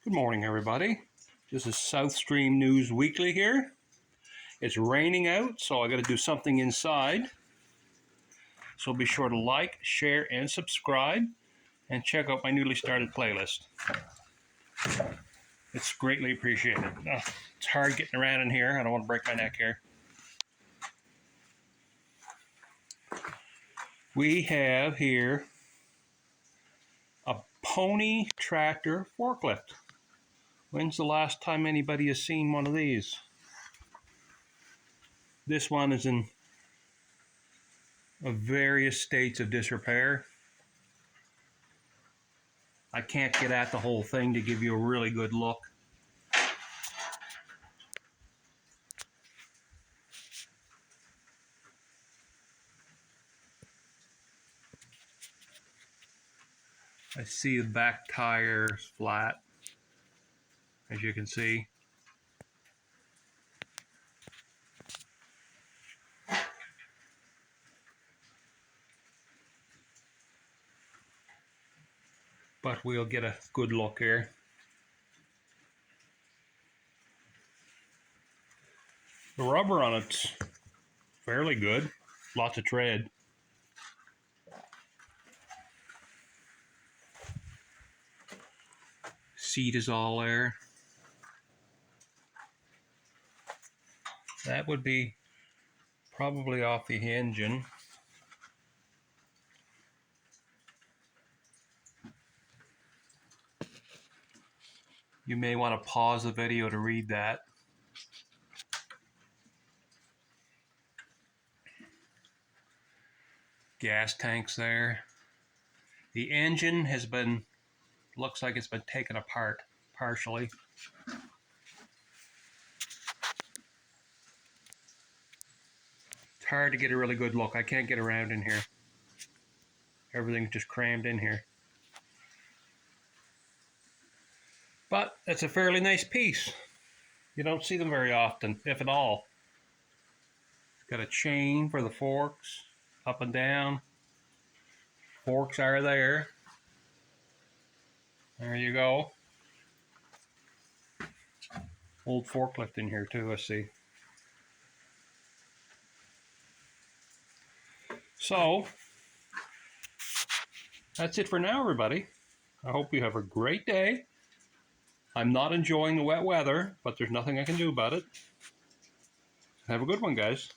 Good morning, everybody. This is South Stream News Weekly here. It's raining out, so I got to do something inside. So be sure to like, share, and subscribe, and check out my newly started playlist. It's greatly appreciated. It's hard getting around in here. I don't want to break my neck here. We have here a pony tractor forklift. When's the last time anybody has seen one of these? This one is in various states of disrepair. I can't get at the whole thing to give you a really good look. I see the back tires flat, as you can see. But we'll get a good look here. The rubber on it's fairly good, lots of tread. Seat is all there. That would be probably off the engine. You may want to pause the video to read that. Gas tanks there. The engine has been, looks like it's been taken apart partially. It's hard to get a really good look. I can't get around in here. Everything's just crammed in here. But it's a fairly nice piece. You don't see them very often, if at all. It's got a chain for the forks, up and down. Forks are there. There you go. Old forklift in here too, I see. So, that's it for now, everybody. I hope you have a great day. I'm not enjoying the wet weather, but there's nothing I can do about it. Have a good one, guys.